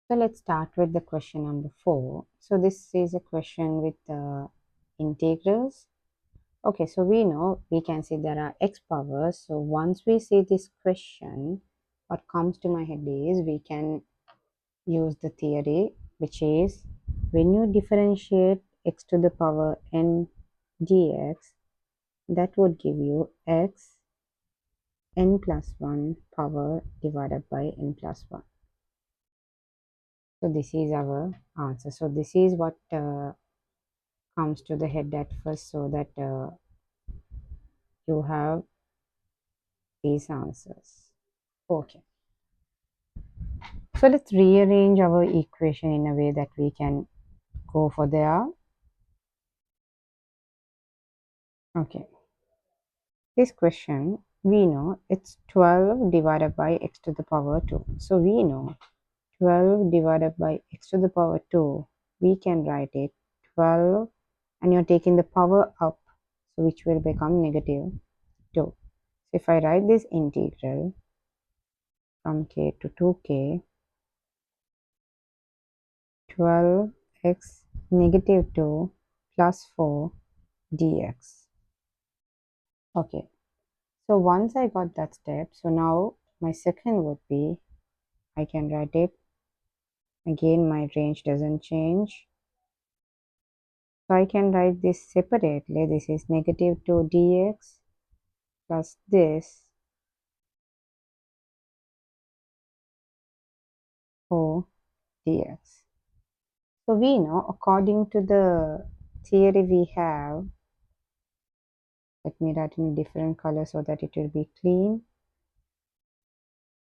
So let's start with the question number 4. So this is a question with integrals. Okay, so we know we can say there are x powers. So once we see this question, what comes to my head is we can use the theory, which is when you differentiate x to the power n dx, that would give you x n plus 1 power divided by n plus 1. So this is our answer. So this is what comes to the head at first, so that you have these answers. Okay. So let's rearrange our equation in a way that we can go for there. Okay. This question, we know it's 12 divided by x to the power 2. So we know 12 divided by x to the power 2, we can write it 12, and you're taking the power up, so which will become negative 2. So if I write this integral from k to 2k, 12x negative 2 plus 4 dx. Okay, so once I got that step, so now my second would be, I can write it again, my range doesn't change, so I can write this separately. This is negative 2 dx plus this 4 dx. So we know according to the theory we have, let me write in a different color so that it will be clean,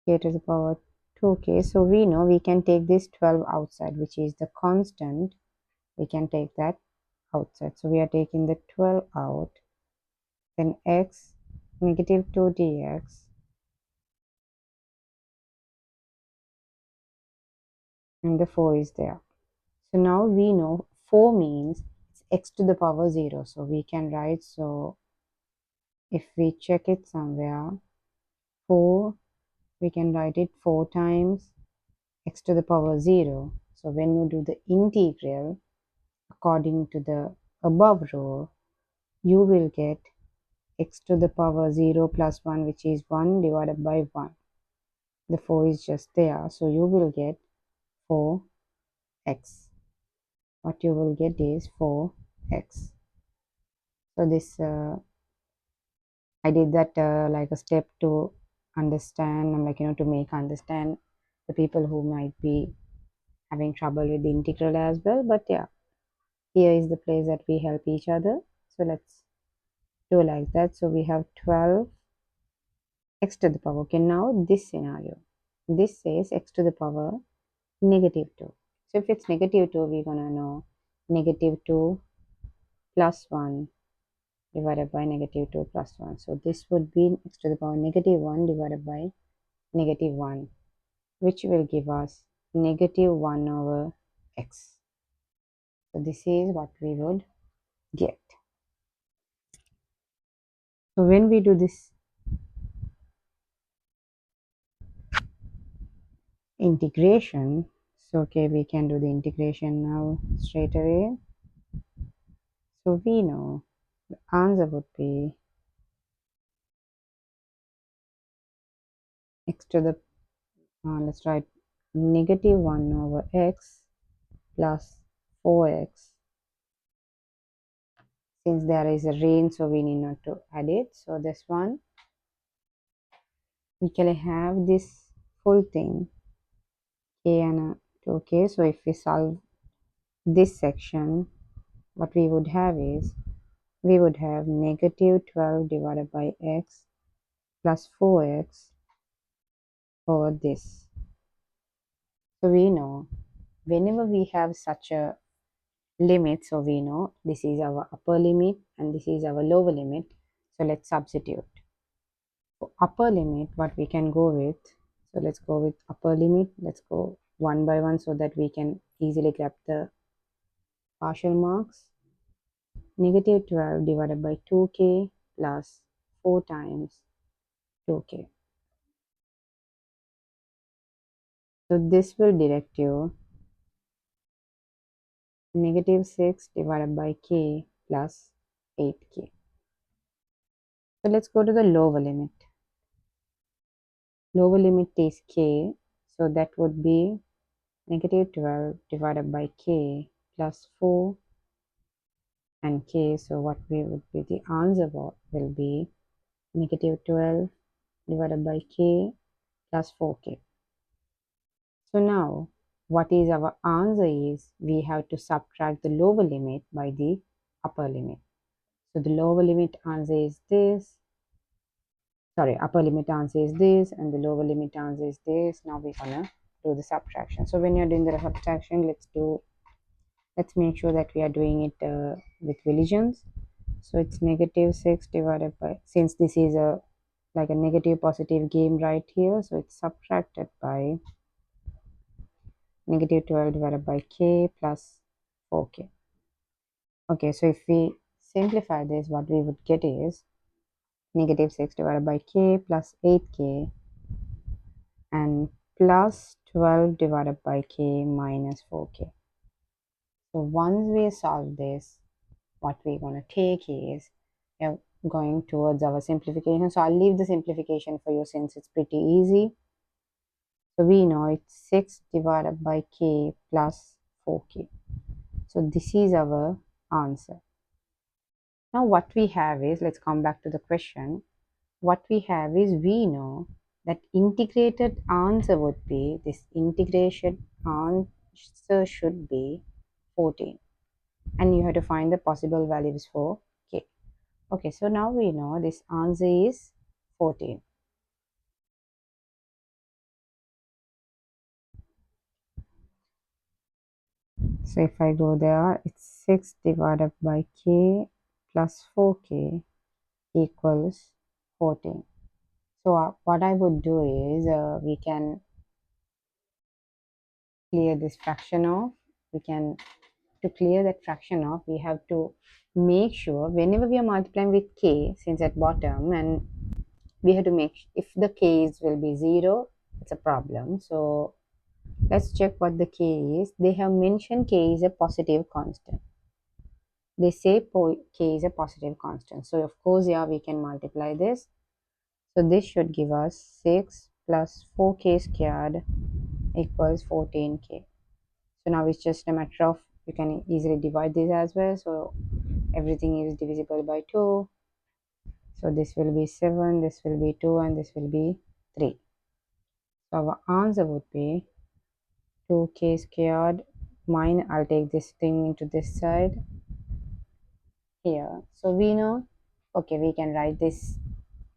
k to the power 2k. So we know we can take this 12 outside, which is the constant. We can take that outside. So we are taking the 12 out. Then x negative 2 dx and the 4 is there. So now we know 4 means it's x to the power 0. So we can write, so if we check it somewhere, 4, we can write it 4 times x to the power 0. So when you do the integral according to the above rule, you will get x to the power 0 plus 1, which is 1 divided by 1. The 4 is just there, so you will get 4x. What you will get is 4x. So this I did that like a step to understand, and like, to make understand the people who might be having trouble with the integral as well. But yeah, here is the place that we help each other. So let's do like that. So we have 12 x to the power. Okay, now this scenario, this says x to the power negative 2. So if it's negative 2, we're gonna know negative 2 plus 1 divided by negative 2 plus 1. So this would be x to the power negative 1 divided by negative 1, which will give us negative 1 over x. So this is what we would get. So when we do this integration, so okay, we can do the integration now straight away. So we know the answer would be x to the, let's write negative 1 over x plus 4x. Since there is a range, so we need not to add it. So this one, we can have this full thing, k and 2k. So if we solve this section, what we would have is, we would have negative 12 divided by x plus 4x over this. So we know whenever we have such a limit, so we know this is our upper limit and this is our lower limit. So let's substitute. For upper limit, what we can go with, so let's go with upper limit. Let's go one by one so that we can easily grab the partial marks. Negative 12 divided by 2k plus 4 times 2k. So this will direct you negative 6 divided by k plus 8k. So let's go to the lower limit. Lower limit is k, so that would be negative 12 divided by k plus 4 and k. So what we would be the answer will be negative 12 divided by k plus 4k. So now what is our answer is we have to subtract the lower limit by the upper limit. So the lower limit answer is this. Sorry, upper limit answer is this and the lower limit answer is this. Now we're gonna do the subtraction. So when you're doing the subtraction, let's make sure that we are doing it with divisions. So it's negative 6 divided by, since this is a like a negative positive game right here, so it's subtracted by negative 12 divided by k plus 4k. Okay, so if we simplify this, what we would get is negative 6 divided by k plus 8k and plus 12 divided by k minus 4k. So once we solve this, what we're going to take is we're going towards our simplification. So I'll leave the simplification for you since it's pretty easy. So we know it's 6 divided by k plus 4k. So this is our answer. Now what we have is, let's come back to the question. What we have is, we know that integrated answer would be, this integration answer should be 14. And you have to find the possible values for k. Okay, so now we know this answer is 14. So if I go there, it's 6 divided by k plus 4k equals 14. So what I would do is, we can clear this fraction off. To clear that fraction off, we have to make sure whenever we are multiplying with k, since at bottom, and we have to make, if the k's will be 0, it's a problem. So let's check what the k is. They have mentioned k is a positive constant. They say k is a positive constant. So of course, yeah, we can multiply this. So this should give us 6 plus 4k squared equals 14k. So now it's just a matter of, you can easily divide this as well. So everything is divisible by 2. So this will be 7, this will be 2, and this will be 3. So our answer would be 2k squared minus, I'll take this thing into this side here. So we know, okay, we can write this,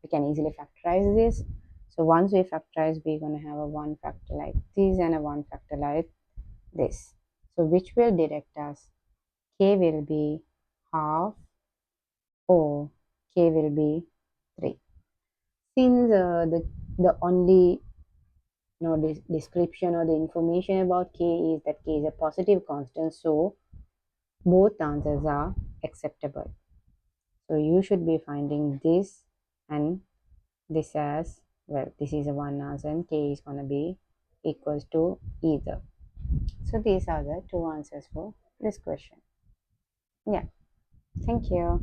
we can easily factorize this. So once we factorize, we're going to have a 1 factor like this and a 1 factor like this. So which will direct us? K will be half or k will be 3. Since the only description or the information about k is that k is a positive constant, so both answers are acceptable. So you should be finding this and this as well. This is a one answer and k is going to be equals to either. So these are the two answers for this question. Yeah, thank you.